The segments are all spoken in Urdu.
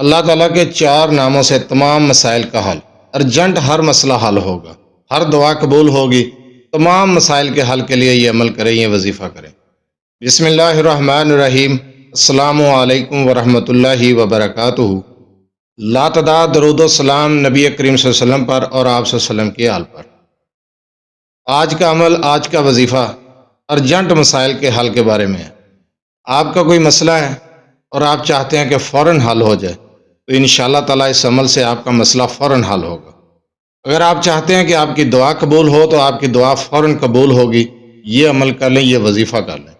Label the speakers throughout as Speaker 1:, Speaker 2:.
Speaker 1: اللہ تعالیٰ کے 4 ناموں سے تمام مسائل کا حل، ارجنٹ ہر مسئلہ حل ہوگا، ہر دعا قبول ہوگی۔ تمام مسائل کے حل کے لیے یہ عمل کریں، یہ وظیفہ کریں۔ بسم اللہ الرحمن الرحیم۔ السلام علیکم ورحمۃ اللہ وبرکاتہ۔ لا تعداد درود و سلام نبی کریم صلی اللہ علیہ وسلم پر اور آپ صلی اللہ علیہ وسلم کے آل پر۔ آج کا عمل، آج کا وظیفہ ارجنٹ مسائل کے حل کے بارے میں ہے۔ آپ کا کوئی مسئلہ ہے اور آپ چاہتے ہیں کہ فوراً حل ہو جائے، تو انشاءاللہ تعالیٰ اس عمل سے آپ کا مسئلہ فوراً حل ہوگا۔ اگر آپ چاہتے ہیں کہ آپ کی دعا قبول ہو تو آپ کی دعا فوراً قبول ہوگی۔ یہ عمل کر لیں، یہ وظیفہ کر لیں۔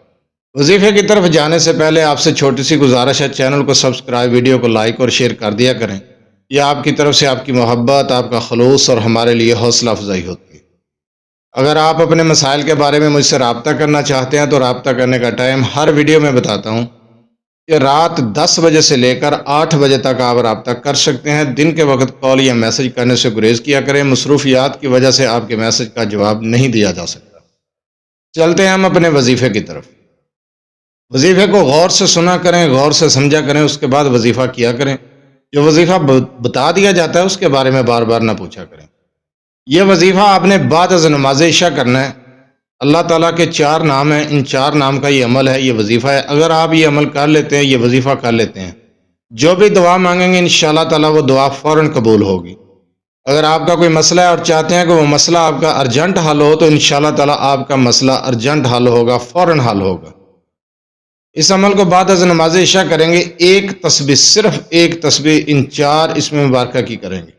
Speaker 1: وظیفے کی طرف جانے سے پہلے آپ سے چھوٹی سی گزارش ہے، چینل کو سبسکرائب، ویڈیو کو لائک اور شیئر کر دیا کریں۔ یہ آپ کی طرف سے آپ کی محبت، آپ کا خلوص اور ہمارے لیے حوصلہ افزائی ہوتی ہے۔ اگر آپ اپنے مسائل کے بارے میں مجھ سے رابطہ کرنا چاہتے ہیں تو رابطہ کرنے کا ٹائم ہر ویڈیو میں بتاتا ہوں کہ رات 10 بجے سے لے کر 8 بجے تک آپ رابطہ کر سکتے ہیں۔ دن کے وقت کال یا میسج کرنے سے گریز کیا کریں، مصروفیات کی وجہ سے آپ کے میسج کا جواب نہیں دیا جا سکتا۔ چلتے ہیں ہم اپنے وظیفے کی طرف۔ وظیفے کو غور سے سنا کریں، غور سے سمجھا کریں، اس کے بعد وظیفہ کیا کریں۔ جو وظیفہ بتا دیا جاتا ہے اس کے بارے میں بار بار نہ پوچھا کریں۔ یہ وظیفہ آپ نے بعد از نماز عشاء کرنا ہے۔ اللہ تعالیٰ کے 4 نام ہیں، ان 4 نام کا یہ عمل ہے، یہ وظیفہ ہے۔ اگر آپ یہ عمل کر لیتے ہیں، یہ وظیفہ کر لیتے ہیں، جو بھی دعا مانگیں گے انشاءاللہ تعالیٰ وہ دعا فوراً قبول ہوگی۔ اگر آپ کا کوئی مسئلہ ہے اور چاہتے ہیں کہ وہ مسئلہ آپ کا ارجنٹ حل ہو تو انشاءاللہ تعالیٰ آپ کا مسئلہ ارجنٹ حل ہوگا، فوراً حل ہوگا۔ اس عمل کو بعد از نماز عشاء کریں گے۔ ایک تسبیح، صرف ایک تسبیح ان 4 اسم مبارکہ کی کریں گے۔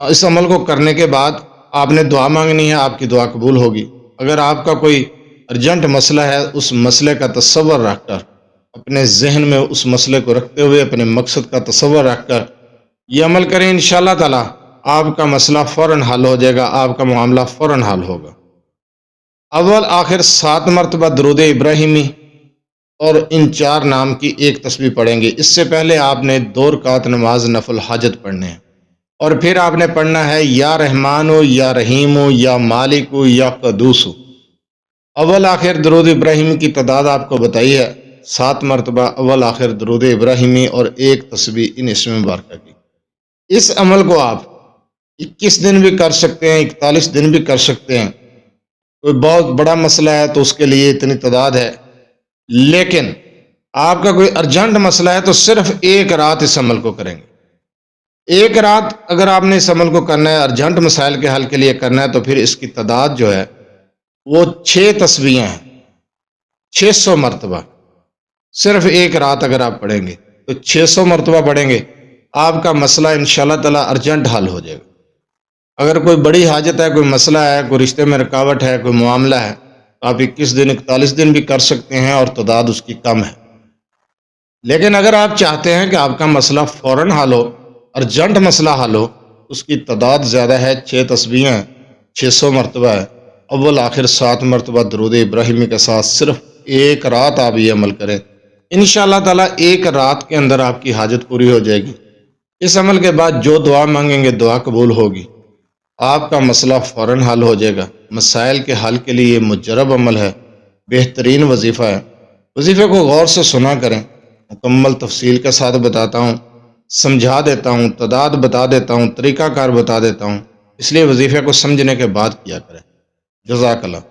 Speaker 1: اس عمل کو کرنے کے بعد آپ نے دعا مانگنی ہے، آپ کی دعا قبول ہوگی۔ اگر آپ کا کوئی ارجنٹ مسئلہ ہے، اس مسئلے کا تصور رکھ کر، اپنے ذہن میں اس مسئلے کو رکھتے ہوئے، اپنے مقصد کا تصور رکھ کر یہ عمل کریں، انشاءاللہ تعالیٰ آپ کا مسئلہ فوراً حل ہو جائے گا، آپ کا معاملہ فوراً حل ہوگا۔ اول آخر 7 مرتبہ درود ابراہیمی اور ان 4 نام کی ایک تسبیح پڑھیں گے۔ اس سے پہلے آپ نے 2 رکعت نماز نفل حاجت پڑھنے ہیں، اور پھر آپ نے پڑھنا ہے یا رحمان ہو یا رحیم ہو یا مالک ہو یا قدوس ہو۔ اول آخر درود ابراہیمی کی تعداد آپ کو بتائی ہے، 7 مرتبہ اول آخر درود ابراہیمی اور ایک تسبیح ان اسم مبارکہ کی۔ اس عمل کو آپ 21 دن بھی کر سکتے ہیں، 41 دن بھی کر سکتے ہیں۔ کوئی بہت بڑا مسئلہ ہے تو اس کے لیے اتنی تعداد ہے، لیکن آپ کا کوئی ارجنٹ مسئلہ ہے تو صرف ایک رات اس عمل کو کریں گے۔ ایک رات اگر آپ نے اس عمل کو کرنا ہے، ارجنٹ مسائل کے حل کے لیے کرنا ہے، تو پھر اس کی تعداد جو ہے وہ 6 تسبیحیں ہیں، 600 مرتبہ۔ صرف ایک رات اگر آپ پڑھیں گے تو 600 مرتبہ پڑھیں گے، آپ کا مسئلہ انشاءاللہ تعالیٰ ارجنٹ حل ہو جائے گا۔ اگر کوئی بڑی حاجت ہے، کوئی مسئلہ ہے، کوئی رشتے میں رکاوٹ ہے، کوئی معاملہ ہے، تو آپ 21 دن 41 دن بھی کر سکتے ہیں اور تعداد اس کی کم ہے۔ لیکن اگر آپ چاہتے ہیں کہ آپ کا مسئلہ فوراً حل ہو، ارجنٹ مسئلہ حل ہو، اس کی تعداد زیادہ ہے، 6 تسبیحیں ہیں، 600 مرتبہ ہے، اول آخر 7 مرتبہ درود ابراہیمی کے ساتھ صرف ایک رات آپ یہ عمل کریں، انشاءاللہ تعالیٰ ایک رات کے اندر آپ کی حاجت پوری ہو جائے گی۔ اس عمل کے بعد جو دعا مانگیں گے دعا قبول ہوگی، آپ کا مسئلہ فوراً حل ہو جائے گا۔ مسائل کے حل کے لیے مجرب عمل ہے، بہترین وظیفہ ہے۔ وظیفے کو غور سے سنا کریں، مکمل تفصیل کے ساتھ بتاتا ہوں، سمجھا دیتا ہوں، تعداد بتا دیتا ہوں، طریقہ کار بتا دیتا ہوں، اس لیے وظیفے کو سمجھنے کے بعد کیا کریں۔ جزاک اللہ۔